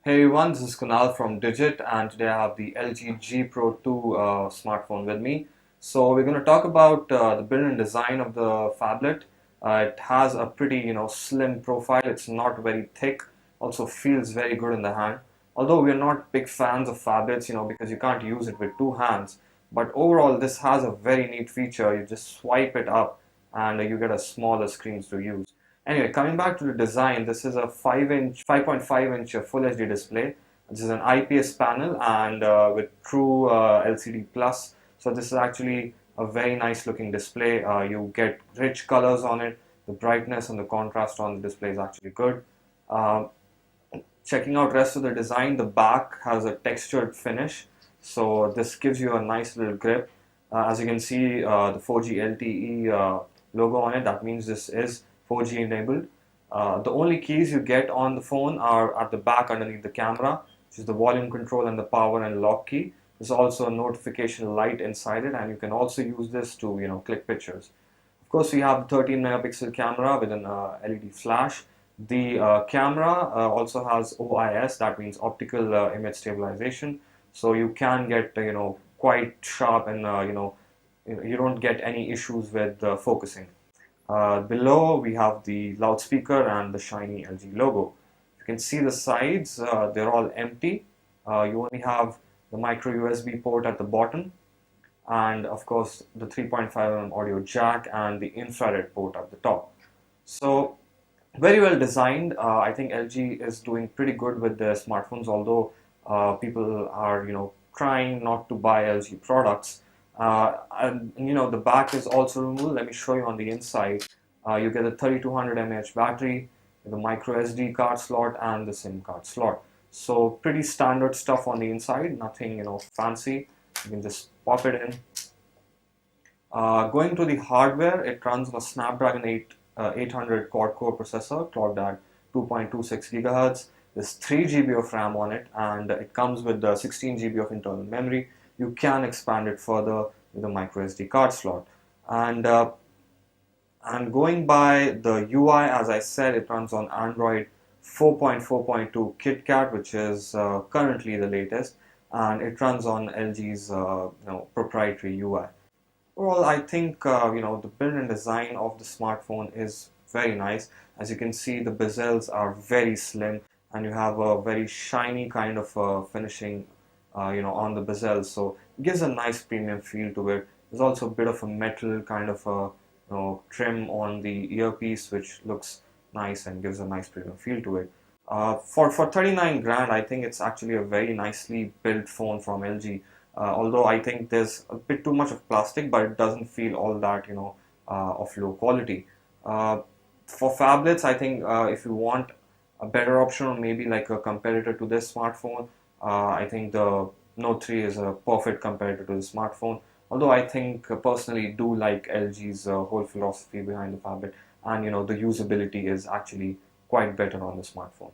Hey everyone, this is Kunal from Digit, and today I have the LG G Pro 2 smartphone with me. So we're going to talk about the build and design of the phablet. It has a pretty, slim profile. It's not very thick. Also feels very good in the hand. Although we're not big fans of phablets, because you can't use it with two hands. But overall, this has a very neat feature. You just swipe it up, and you get a smaller screen to use. Anyway, coming back to the design, this is a 5.5 inch Full HD display. This is an IPS panel and with true LCD plus. So this is actually a very nice looking display. You get rich colors on it. The brightness and the contrast on the display is actually good. Uh, Checking out rest of the design, the back has a textured finish. So this gives you a nice little grip. As you can see, the 4G LTE logo on it. That means this is 4G enabled. The only keys you get on the phone are at the back underneath the camera, which is the volume control and the power and lock key. There's also a notification light inside it, and you can also use this to click pictures. Of course, we have the 13 megapixel camera with an LED flash. The camera also has OIS, that means optical image stabilization. So you can get quite sharp, and you don't get any issues with focusing. Below we have the loudspeaker and the shiny LG logo. You can see the sides, they're all empty. You only have the micro USB port at the bottom, and of course the 3.5 mm audio jack and the infrared port at the top. So very well designed. I think LG is doing pretty good with their smartphones, although people are trying not to buy LG products. And the back is also removed. Let me show you on the inside. You get a 3200 mAh battery, the micro SD card slot and the SIM card slot. So pretty standard stuff on the inside, nothing fancy. You can just pop it in. Going to the hardware, it runs on a Snapdragon 800 quad-core processor clocked at 2.26 gigahertz. There's 3 GB of RAM on it, and it comes with 16 GB of internal memory. You can expand it further with a micro SD card slot. And going by the UI, as I said, it runs on Android 4.4.2 KitKat, which is currently the latest, and it runs on LG's proprietary UI. Overall, I think the build and design of the smartphone is very nice. As you can see, the bezels are very slim, and you have a very shiny kind of finishing, on the bezels. So it gives a nice premium feel to it. There's also a bit of a metal kind of trim on the earpiece, which looks nice and gives a nice premium feel to it. For 39 grand, I think it's actually a very nicely built phone from LG. Although I think there's a bit too much of plastic, but it doesn't feel all that of low quality. For phablets, I think if you want a better option, or maybe like a competitor to this smartphone, I think the Note 3 is a perfect competitor to the smartphone. Although I think personally do like LG's whole philosophy behind the phablet, and the usability is actually quite better on the smartphone.